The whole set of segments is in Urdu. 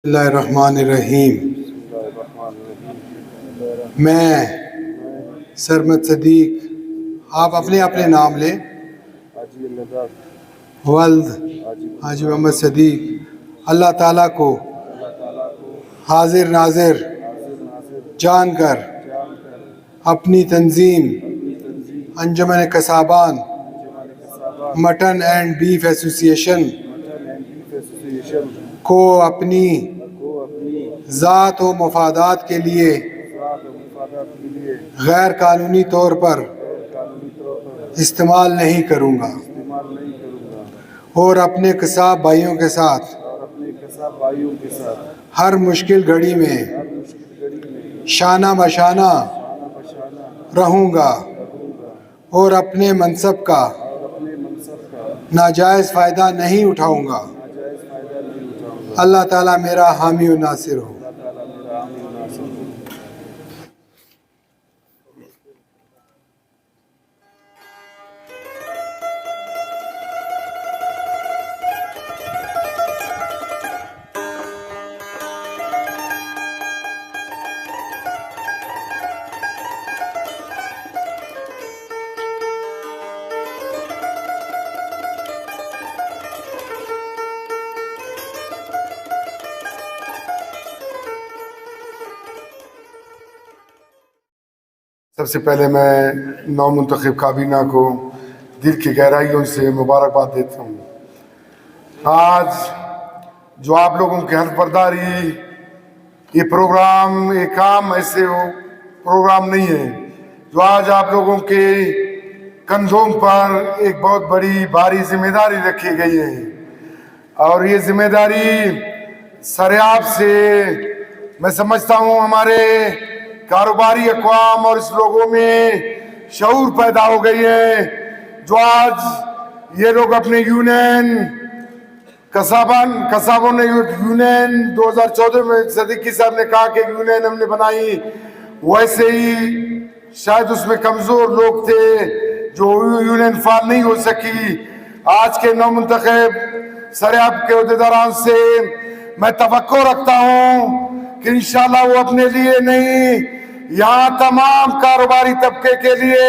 اللہ الرحمن الرحیم۔ میں سرمد صدیق، آپ اپنے اپنے نام لیں۔ ولد حاجی محمد صدیق اللہ تعالیٰ کو حاضر ناظر جان کر اپنی تنظیم انجمن قصابان مٹن اینڈ بیف ایسوسی ایشن کو اپنی ذات و مفادات کے لیے غیر قانونی طور پر استعمال نہیں کروں گا اور اپنے قصاب بھائیوں کے ساتھ ہر مشکل گھڑی میں شانہ بشانہ رہوں گا اور اپنے منصب کا ناجائز فائدہ نہیں اٹھاؤں گا۔ اللہ تعالیٰ میرا حامی و ناصر ہو۔ سب سے پہلے میں نو منتخب کابینہ کو دل کی گہرائیوں سے مبارکباد دیتا ہوں۔ آج جو آپ لوگوں کی حلف برداری، یہ پروگرام ایک عام ایسے پروگرام نہیں ہے، جو آج آپ لوگوں کے کندھوں پر ایک بہت بڑی بھاری ذمہ داری رکھی گئی ہے، اور یہ ذمہ داری سریاب سے میں سمجھتا ہوں ہمارے کاروباری اقوام اور اس لوگوں میں شعور پیدا ہو گئی ہے، جو آج یہ لوگ اپنے یونین قصابوں نے یونین 2014 میں صدیقی صاحب نے کہا کہ یونین ہم نے بنائی، ویسے ہی شاید اس میں کمزور لوگ تھے جو یونین فعال نہیں ہو سکی۔ آج کے نو منتخب سریاب کے عہدیداران سے میں توقع رکھتا ہوں کہ انشاءاللہ وہ اپنے لیے نہیں، یہاں تمام کاروباری طبقے کے لیے،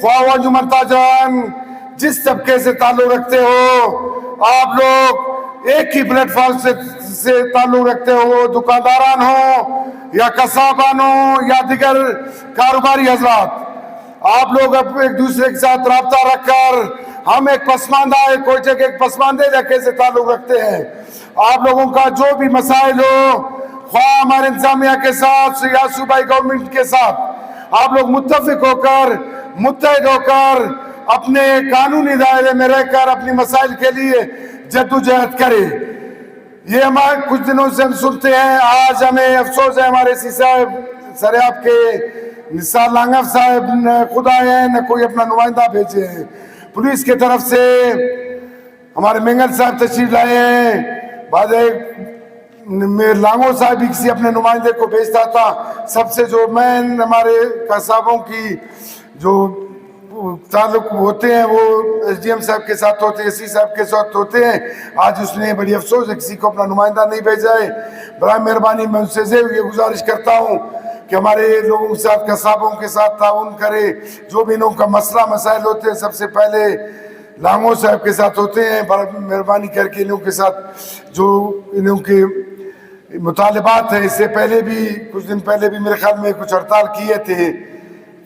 خواہ انجمن تاجران جس طبقے سے تعلق رکھتے ہو، آپ لوگ ایک ہی پلیٹ فارم سے تعلق رکھتے ہو، دکانداران ہو یا قصابان ہو یا دیگر کاروباری حضرات، آپ لوگ ایک دوسرے کے ساتھ رابطہ رکھ کر ہم ایک پسماندہ کوئٹے کے ایک پسماندے علاقے سے تعلق رکھتے ہیں۔ آپ لوگوں کا جو بھی مسائل ہو، خواہ ہمارے انتظامیہ کے ساتھ یا صوبائی گورنمنٹ کے ساتھ، آپ لوگ متفق ہو کر متحد ہو کر اپنے قانونی دائرے میں رہ کر اپنی مسائل کے لیے جدوجہد کریں۔ یہ ہمارے کچھ دنوں سے ہم سنتے ہیں، آج ہمیں افسوس ہے ہمارے سی صاحب سریاب کے نثار لانگف صاحب نے خود آئے ہیں، نہ کوئی اپنا نمائندہ بھیجے ہیں۔ پولیس کی طرف سے ہمارے مینگل صاحب تشریف لائے ہیں، بعد میں لانگو صاحب بھی کسی اپنے نمائندے کو بھیجتا تھا۔ سب سے جو مین ہمارے قصابوں کی جو تعلق ہوتے ہیں وہ ایس ڈی ایم صاحب کے ساتھ ہوتے ہیں، سی صاحب کے ساتھ ہوتے ہیں۔ آج اس نے بڑی افسوس ہے کسی کو اپنا نمائندہ نہیں بھیجا ہے۔ برائے مہربانی میں ان سے یہ گزارش کرتا ہوں کہ ہمارے لوگوں کے ساتھ قصابوں کے ساتھ تعاون کرے، جو بھی ان کا مسئلہ مسائل ہوتے ہیں سب سے پہلے لانگو صاحب کے ساتھ ہوتے ہیں۔ مہربانی کر کے انہوں کے ساتھ جو انہوں کے مطالبات ہیں، اس سے پہلے بھی کچھ دن پہلے بھی میرے خیال میں کچھ ہڑتال کیے تھے،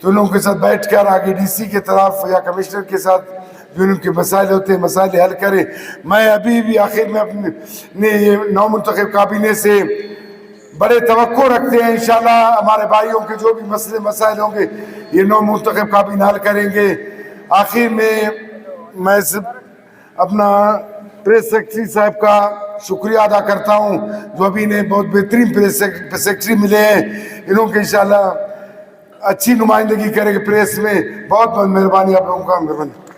تو انہوں کے ساتھ بیٹھ کر آگے ڈی سی کے طرف یا کمشنر کے ساتھ جو ان کے مسائل ہوتے ہیں مسائل حل کریں۔ میں ابھی بھی آخر میں اپنے یہ نو منتخب کابینے سے بڑے توقع رکھتے ہیں، انشاءاللہ ہمارے بھائیوں کے جو بھی مسئلے مسائل ہوں گے یہ نو منتخب کابینہ حل کریں گے۔ آخر میں اپنا پریس سیکرٹری صاحب کا شکریہ ادا کرتا ہوں، جو ابھی نے بہت بہترین پریس سیکرٹری ملے ہیں، انہوں کے انشاءاللہ اچھی نمائندگی کریں گے پریس میں۔ بہت بہت مہربانی آپ لوگوں کا، مہربانی۔